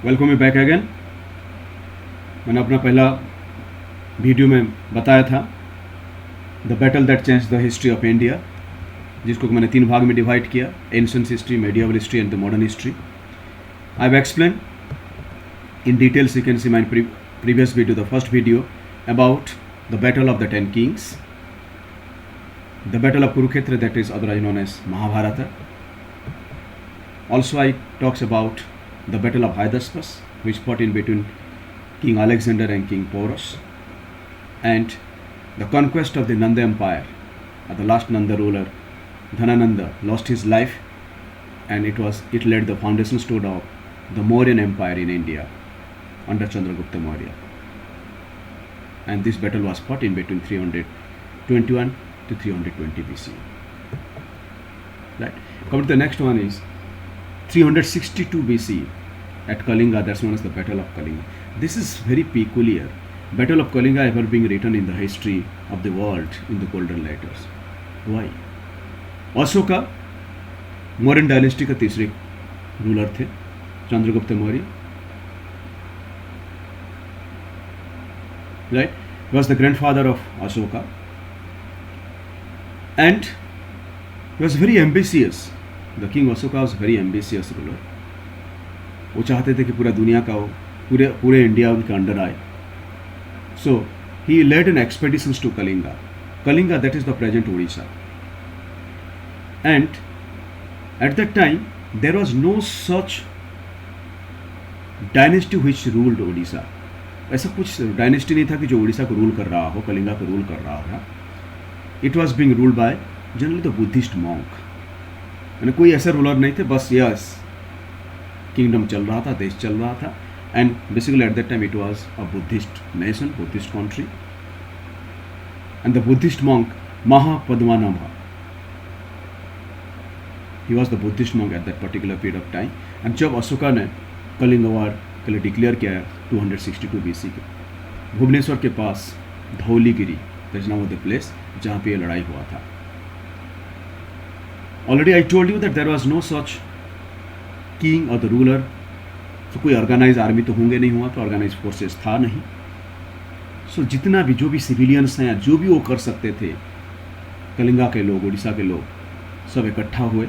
Welcome me back again. मैंने अपना पहला वीडियो में बताया था the battle that change the history of India, जिसको मैंने 3 भाग में डिवाइड किया, ancient history, medieval history and the modern history. I have explain in details. You can see my previous video, the first video about the battle of the 10 kings, the battle of Kurukshetra, that is otherwise known as Mahabharata. Also I talks about the battle of Hydaspes, which fought in between King Alexander and King Porus, and the conquest of the Nanda Empire. The last Nanda ruler, Dhanananda, lost his life, and it laid the foundation stone of the Mauryan Empire in India under Chandragupta Maurya. And this battle was fought in between 321 to 320 BC. Right. Coming to the next one is 362 BC at Kalinga. That's known as the Battle of Kalinga. This is very peculiar. Battle of Kalinga ever being written in the history of the world in the golden letters. Why? Ashoka Mauryan dynasty का तीसरे ruler थे, Chandragupta Maurya. Right? He was the grandfather of Ashoka, and he was very ambitious. The king Ashoka was very ambitious ruler. वो चाहते थे कि पूरा दुनिया का पूरे इंडिया उनके अंडर आए. So he led an expeditions to Kalinga. Kalinga, that is the present Odisha. And at that time there was no such dynasty which ruled Odisha. ऐसा कुछ डायनेस्टी नहीं था कि जो उड़ीसा को रूल कर रहा हो, कलिंगा को रूल कर रहा था. It was being ruled by generally the Buddhist monk. यानी कोई ऐसे रूलर नहीं थे, बस यस किंगडम चल रहा था, देश चल रहा था. And basically at that time it was a Buddhist nation, Buddhist country. And the Buddhist monk Mahapadmanabha, he was the Buddhist monk at that particular period of time. And जब अशोका ने कलिंग वॉर के लिए डिक्लेयर किया है 262 BC के, भुवनेश्वर के पास Dhauligiri, that is now the place जहाँ पे ये लड़ाई हुआ था. Already I told you that there was no such king और द रूलर. तो कोई ऑर्गेनाइज आर्मी तो होंगे नहीं, हुआ तो ऑर्गेनाइज फोर्सेस था नहीं. सो जितना भी जो भी सिविलियंस हैं, जो भी वो कर सकते थे, कलिंगा के लोग, उड़ीसा के लोग सब इकट्ठा हुए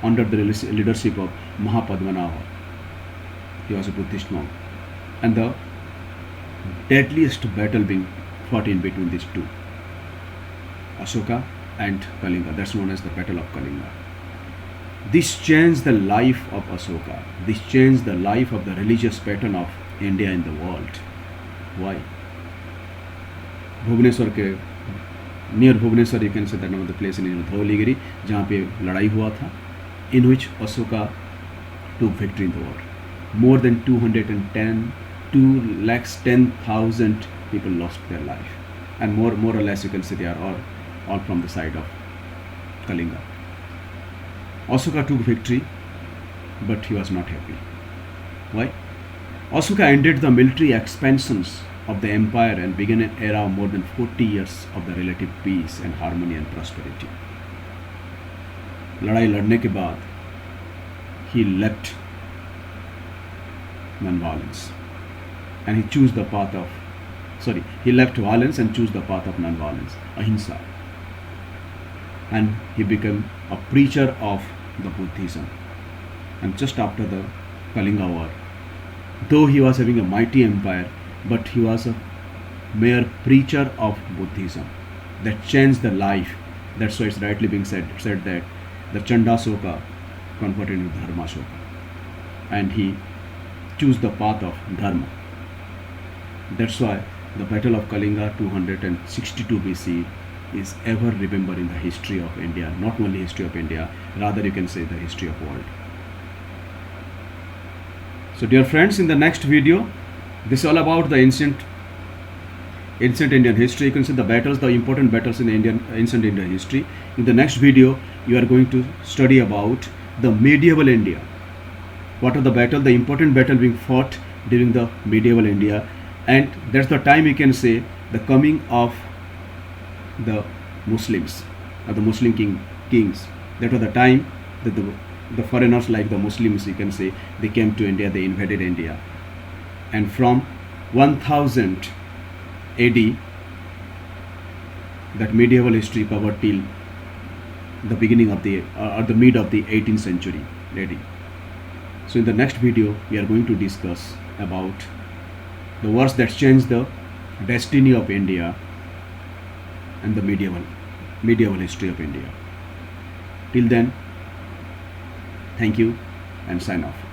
under the leadership of Mahapadmanabha. He was a Buddhist monk, and the deadliest battle being fought in between these two, Ashoka and Kalinga. That's known as the Battle of Kalinga. This changed the life of Ashoka. This changed the life of the religious pattern of India in the world. Why? Bhubaneswar के near Bhubaneswar, you can say that name of the place in Dhauligiri, जहाँ पे लड़ाई हुआ था, in which Ashoka took victory in the war. More than 210,000 people lost their life, and more or less you can say they are all from the side of Kalinga. Ashoka took victory, but he was not happy. Why? Ashoka ended the military expansions of the empire and began an era of more than 40 years of the relative peace and harmony and prosperity. लड़ाई लड़ने के बाद he left non-violence, and he left violence and chose the path of non-violence, ahimsa, and he became a preacher of the Buddhism. And just after the Kalinga war, though he was having a mighty empire, but he was a mere preacher of Buddhism that changed the life. That's why it's rightly being said that the Chandasoka converted into Dharmasoka, and he choose the path of dharma. That's why the Battle of Kalinga 262 BC is ever remembered in the history of India. Not only history of India, rather you can say the history of world. So dear friends, in the next video, this is all about the ancient Indian history. You can see the battles, the important battles in ancient Indian history. In the next video, you are going to study about the medieval India. What are the battle, the important battle being fought during the medieval India, and that's the time you can say the coming of the Muslims or the Muslim kings. That was the time that the foreigners like the Muslims, you can say, they came to India, they invaded India, and from 1000 AD, that medieval history covered till the beginning of the or the mid of the 18th century AD. So in the next video, we are going to discuss about the wars that changed the destiny of India and the medieval history of India. Till then, thank you and sign off.